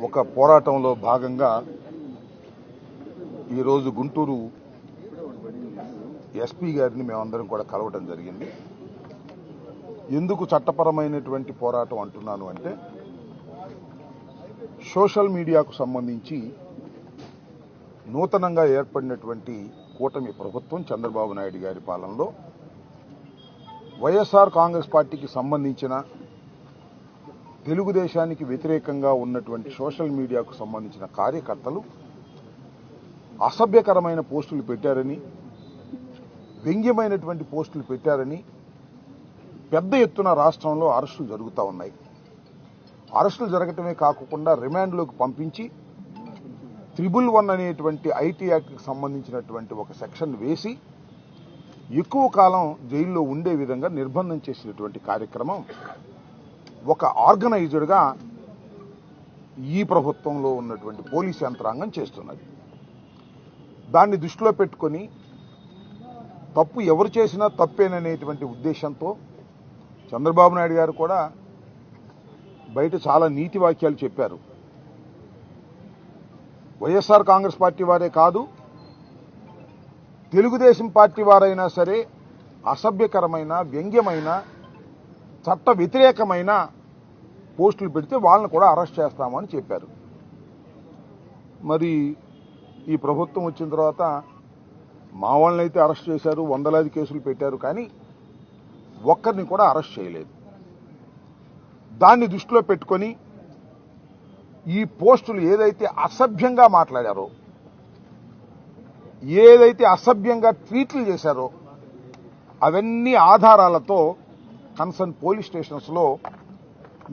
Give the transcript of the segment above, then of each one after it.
ఒక పోరాటంలో భాగంగా ఈరోజు గుంటూరు ఎస్పీ గారిని మేమందరం కూడా కలవటం జరిగింది. ఎందుకు చట్టపరమైనటువంటి పోరాటం అంటున్నాను అంటే, సోషల్ మీడియాకు సంబంధించి నూతనంగా ఏర్పడినటువంటి కూటమి ప్రభుత్వం చంద్రబాబు నాయుడు గారి పాలనలో వైఎస్ఆర్ కాంగ్రెస్ పార్టీకి సంబంధించిన తెలుగుదేశానికి వ్యతిరేకంగా ఉన్నటువంటి సోషల్ మీడియాకు సంబంధించిన కార్యకర్తలు అసభ్యకరమైన పోస్టులు పెట్టారని, వ్యంగ్యమైనటువంటి పోస్టులు పెట్టారని పెద్ద ఎత్తున రాష్ట్రంలో అరెస్టులు జరుగుతూ ఉన్నాయి. అరెస్టులు జరగటమే కాకుండా రిమాండ్లోకి పంపించి 111 అనేటువంటి ఐటీ యాక్ట్కి సంబంధించినటువంటి ఒక సెక్షన్ వేసి ఎక్కువ కాలం జైల్లో ఉండే విధంగా నిర్బంధం చేసినటువంటి కార్యక్రమం ఒక ఆర్గనైజ్డ్గా ఈ ప్రభుత్వంలో ఉన్నటువంటి పోలీసు యంత్రాంగం చేస్తున్నది. దాన్ని దృష్టిలో పెట్టుకొని తప్పు ఎవరు చేసినా తప్పేననేటువంటి ఉద్దేశంతో చంద్రబాబు నాయుడు గారు కూడా బయట చాలా నీతి వాక్యాలు చెప్పారు. వైఎస్ఆర్ కాంగ్రెస్ పార్టీ వారే కాదు, తెలుగుదేశం పార్టీ వారైనా సరే అసభ్యకరమైన, వ్యంగ్యమైన, చట్ట వ్యతిరేకమైన పోస్టులు పెడితే వాళ్ళని కూడా అరెస్ట్ చేస్తామని చెప్పారు. మరి ఈ ప్రభుత్వం వచ్చిన తర్వాత మా వాళ్ళని అయితే అరెస్ట్ చేశారు, వందలాది కేసులు పెట్టారు, కానీ ఒక్కరిని కూడా అరెస్ట్ చేయలేదు. దాన్ని దృష్టిలో పెట్టుకొని ఈ పోస్టులు ఏదైతే అసభ్యంగా మాట్లాడారో, ఏదైతే అసభ్యంగా ట్వీట్లు చేశారో అవన్నీ ఆధారాలతో కన్సర్న్ పోలీస్ స్టేషన్స్లో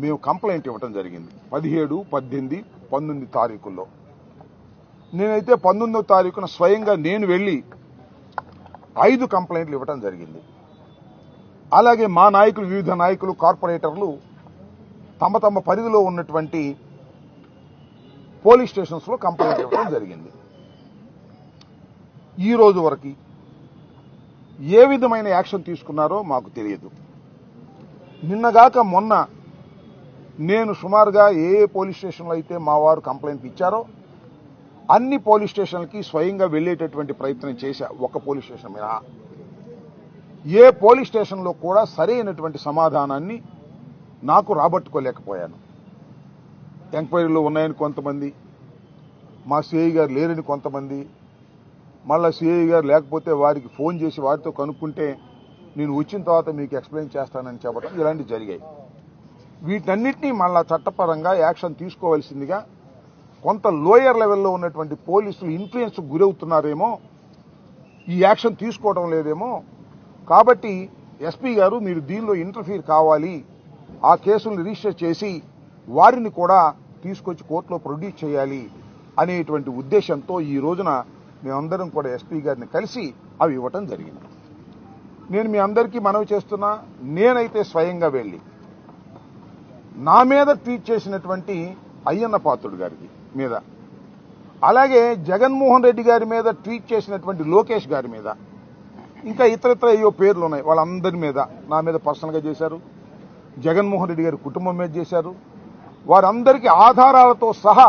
మేము కంప్లైంట్ ఇవ్వడం జరిగింది. 17, 18, 19 తారీఖుల్లో. నేనైతే 19వ తారీఖున స్వయంగా నేను వెళ్లి 5 కంప్లైంట్లు ఇవ్వడం జరిగింది. అలాగే మా నాయకులు, వివిధ నాయకులు, కార్పొరేటర్లు తమ తమ పరిధిలో ఉన్నటువంటి పోలీస్ స్టేషన్స్లో కంప్లైంట్ ఇవ్వడం జరిగింది. ఈ రోజు వరకు ఏ విధమైన యాక్షన్ తీసుకున్నారో మాకు తెలియదు. నిన్నగాక మొన్న నేను సుమారుగా ఏ పోలీస్ స్టేషన్లో అయితే మా వారు కంప్లైంట్ ఇచ్చారో అన్ని పోలీస్ స్టేషన్లకి స్వయంగా వెళ్లేటటువంటి ప్రయత్నం చేశా. ఒక పోలీస్ స్టేషన్ మీద ఏ పోలీస్ స్టేషన్లో కూడా సరైనటువంటి సమాధానాన్ని నాకు రాబట్టుకోలేకపోయాను. ఎంక్వైరీలో ఉన్నాయని కొంతమంది, మా సిఐ గారు లేరని కొంతమంది, మళ్ళా సిఐ గారు లేకపోతే వారికి ఫోన్ చేసి వారితో కనుక్కుంటే నేను వచ్చిన తర్వాత మీకు ఎక్స్ప్లెయిన్ చేస్తానని చెప్పడం, ఇలాంటివి జరిగాయి. వీటన్నిటినీ మళ్ళా చట్టపరంగా యాక్షన్ తీసుకోవాల్సిందిగా కొంత లోయర్ లెవెల్లో ఉన్నటువంటి పోలీసులు ఇన్ఫ్లుయెన్స్ గురవుతున్నారేమో, ఈ యాక్షన్ తీసుకోవడం లేదేమో, కాబట్టి ఎస్పీ గారు మీరు దీనిలో ఇంటర్ఫీర్ కావాలి, ఆ కేసులను రిజిస్టర్ చేసి వారిని కూడా తీసుకొచ్చి కోర్టులో ప్రొడ్యూస్ చేయాలి అనేటువంటి ఉద్దేశంతో ఈ రోజున మేమందరం కూడా ఎస్పీ గారిని కలిసి అవి ఇవ్వటం జరిగింది. నేను మీ అందరికీ మనవి చేస్తున్నా, నేనైతే స్వయంగా వెళ్లి నా మీద ట్వీట్ చేసినటువంటి అయ్యన్న పాత్రుడు గారికి మీద, అలాగే జగన్మోహన్ రెడ్డి గారి మీద ట్వీట్ చేసినటువంటి లోకేష్ గారి మీద, ఇంకా ఇతరత్ర ఏవో పేర్లు ఉన్నాయి, వాళ్ళందరి మీద నా మీద పర్సనల్గా చేశారు, జగన్మోహన్ రెడ్డి గారి కుటుంబం మీద చేశారు. వారందరికీ ఆధారాలతో సహా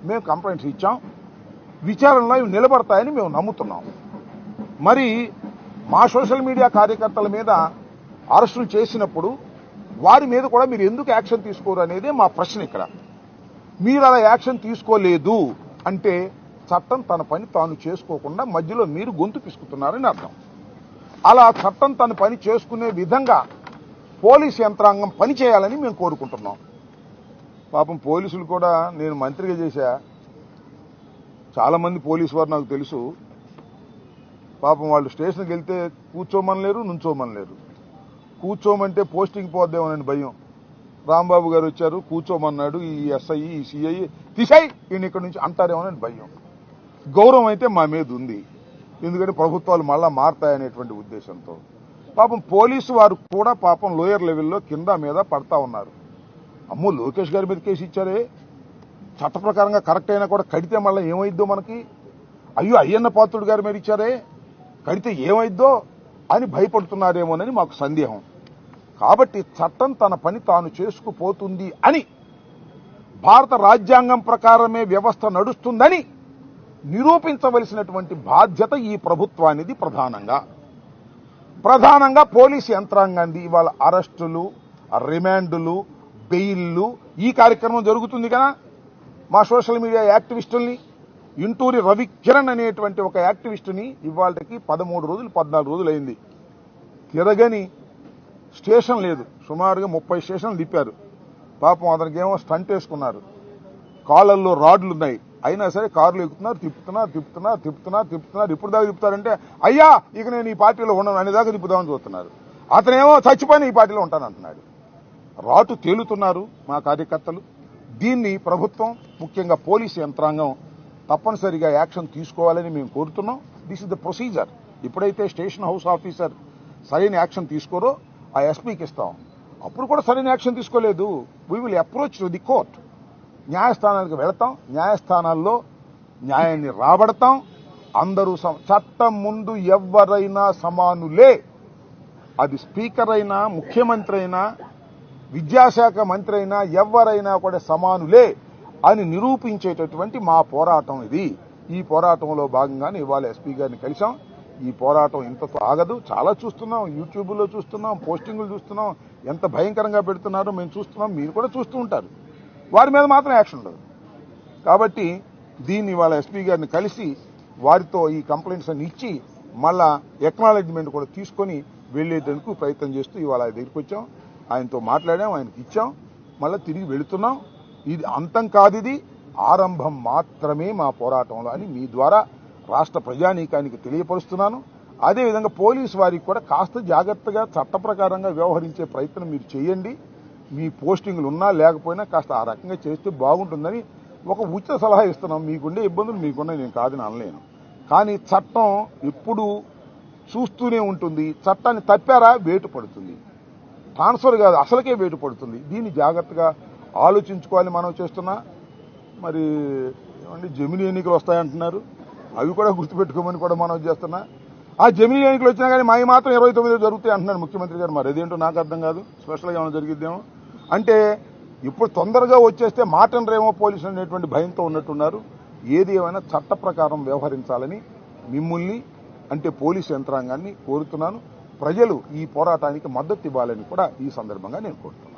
మేము కంప్లైంట్స్ ఇచ్చాం. విచారణలో ఇవి నిలబడతాయని మేము నమ్ముతున్నాం. మరి మా సోషల్ మీడియా కార్యకర్తల మీద అరెస్టులు చేసినప్పుడు వారి మీద కూడా మీరు ఎందుకు యాక్షన్ తీసుకోరు అనేది మా ప్రశ్న. ఇక్కడ మీరు అలా యాక్షన్ తీసుకోలేదు అంటే చట్టం తన పని తాను చేసుకోకుండా మధ్యలో మీరు గొంతు పిసుకుతున్నారని అర్థం. అలా చట్టం తన పని చేసుకునే విధంగా పోలీసు యంత్రాంగం పనిచేయాలని మేము కోరుకుంటున్నాం. పాపం పోలీసులు కూడా, నేను మంత్రిగా చేశా, చాలా మంది పోలీసు వారు నాకు తెలుసు. పాపం వాళ్ళు స్టేషన్కి వెళ్తే కూర్చోమనలేరు, నుంచోమనలేరు. కూర్చోమంటే పోస్టింగ్ పోద్దేమోనని భయం. రాంబాబు గారు వచ్చారు, కూర్చోమన్నాడు, ఈ ఎస్ఐ, ఈ సిఐ తీసాయి ఈయన ఇక్కడి నుంచి అంటారేమోనని భయం. గౌరవం అయితే మా మీద ఉంది, ఎందుకంటే ప్రభుత్వాలు మళ్ళా మారతాయనేటువంటి ఉద్దేశంతో. పాపం పోలీసు వారు కూడా పాపం లోయర్ లెవెల్లో కింద మీద పడతా ఉన్నారు. అమ్మో, లోకేష్ గారి మీద కేసు ఇచ్చారే, చట్ట ప్రకారంగా కరెక్ట్ అయినా కూడా కడితే మళ్ళీ ఏమైద్దో మనకి, అయ్యో అయ్యన్న పాత్రుడు గారి మీద ఇచ్చారే, కడితే ఏమైద్దో అని భయపడుతున్నారేమోనని మాకు సందేహం. కాబట్టి చట్టం తన పని తాను చేసుకుపోతుంది అని భారత రాజ్యాంగం ప్రకారమే వ్యవస్థ నడుస్తుందని నిరూపించవలసినటువంటి బాధ్యత ఈ ప్రభుత్వానిది. ప్రధానంగా పోలీసు యంత్రాంగాన్ని ఇవాళ అరెస్టులు, రిమాండ్లు, బెయిల్లు ఈ కార్యక్రమం జరుగుతుంది కదా. మా సోషల్ మీడియా యాక్టివిస్టుల్ని, ఇంటూరి రవికిరణ్ అనేటువంటి ఒక యాక్టివిస్టుని ఇవాళకి 13 రోజులు 14 రోజులైంది. తిరగని స్టేషన్ లేదు. సుమారుగా 30 స్టేషన్లు తిప్పారు. పాపం అతనికి ఏమో స్టంట్ వేసుకున్నారు. కాళ్ళల్లో రాడ్లున్నాయి. అయినా సరే కారులు ఎక్కుతున్నారు, తిప్పుతున్నారు. ఇప్పుడు దాకా తిప్పుతారంటే అయ్యా ఇక నేను ఈ పార్టీలో ఉండను అనేదాకా తిప్పుదామని చూస్తున్నారు. అతనేమో చచ్చిపోయిన ఈ పార్టీలో ఉంటానంటున్నాడు. రాటు తేలుతున్నారు మా కార్యకర్తలు. దీన్ని ప్రభుత్వం, ముఖ్యంగా పోలీసు యంత్రాంగం తప్పనిసరిగా యాక్షన్ తీసుకోవాలని మేము కోరుతున్నాం. This is the procedure. ఎప్పుడైతే స్టేషన్ హౌస్ ఆఫీసర్ సరైన యాక్షన్ తీసుకోరో ఆ ఎస్పీకి ఇస్తాం. అప్పుడు కూడా సరైన యాక్షన్ తీసుకోలేదు, we will approach to the court. న్యాయస్థానానికి వెళతాం, న్యాయస్థానాల్లో న్యాయాన్ని రాబడతాం. అందరూ చట్టం ముందు ఎవరైనా సమానులే. అది స్పీకర్ అయినా, ముఖ్యమంత్రి అయినా, విద్యాశాఖ మంత్రి అయినా, ఎవరైనా కూడా సమానులే అని నిరూపించేటటువంటి మా పోరాటం ఇది. ఈ పోరాటంలో భాగంగానే ఇవాళ ఎస్పీ గారిని కలిశాం. ఈ పోరాటం ఇంతతో ఆగదు. చాలా చూస్తున్నాం, యూట్యూబ్లో చూస్తున్నాం, పోస్టింగులు చూస్తున్నాం, ఎంత భయంకరంగా పెడుతున్నారో మేము చూస్తున్నాం. మీరు కూడా చూస్తూ ఉంటారు. వారి మీద మాత్రం యాక్షన్ ఉండదు. కాబట్టి దీన్ని ఇవాళ ఎస్పీ గారిని కలిసి వారితో ఈ కంప్లైంట్స్ అన్ని ఇచ్చి మళ్ళా ఎక్నాలెడ్జ్మెంట్ కూడా తీసుకొని వెళ్లేందుకు ప్రయత్నం చేస్తూ ఇవాళ ఆయన దగ్గరికి వచ్చాం. ఆయనతో మాట్లాడాం, ఆయనకి ఇచ్చాం, మళ్ళీ తిరిగి వెళుతున్నాం. ఇది అంతం కాదు, ఇది ఆరంభం మాత్రమే మా పోరాటంలో అని మీ ద్వారా రాష్ట్ర ప్రజానీకానికి తెలియపరుస్తున్నాను. అదేవిధంగా పోలీసు వారికి కూడా కాస్త జాగ్రత్తగా చట్ట ప్రకారంగా వ్యవహరించే ప్రయత్నం మీరు చేయండి. మీ పోస్టింగ్లు ఉన్నా లేకపోయినా కాస్త ఆ రకంగా చేస్తే బాగుంటుందని ఒక ఉచిత సలహా ఇస్తున్నాం. మీకుండే ఇబ్బందులు మీకున్నా, నేను కాదని అనలేను. కానీ చట్టం ఎప్పుడు చూస్తూనే ఉంటుంది. చట్టాన్ని తప్పారా వేటు పడుతుంది, ట్రాన్స్ఫర్ కాదు అసలుకే వేటు పడుతుంది. దీన్ని జాగ్రత్తగా ఆలోచించుకోవాలి. మనం చేస్తున్నా మరి ఏమండి జమినీ ఎన్నికలు వస్తాయంటున్నారు, అవి కూడా గుర్తుపెట్టుకోమని కూడా మనం చేస్తున్నా. ఆ జమినీ ఎన్నికలు వచ్చినా కానీ మావి మాత్రం 29 జరుగుతాయి అంటున్నారు ముఖ్యమంత్రి గారు. మరి అదేంటో నాకు అర్థం కాదు. స్పెషల్గా ఏమైనా జరిగిద్దేమో అంటే ఇప్పుడు తొందరగా వచ్చేస్తే మాటనరేమో పోలీసులు అనేటువంటి భయంతో ఉన్నట్టున్నారు. ఏది ఏమైనా చట్ట ప్రకారం వ్యవహరించాలని మిమ్మల్ని అంటే పోలీసు యంత్రాంగాన్ని కోరుతున్నాను. ప్రజలు ఈ పోరాటానికి మద్దతు ఇవ్వాలని కూడా ఈ సందర్భంగా నేను కోరుతున్నాను.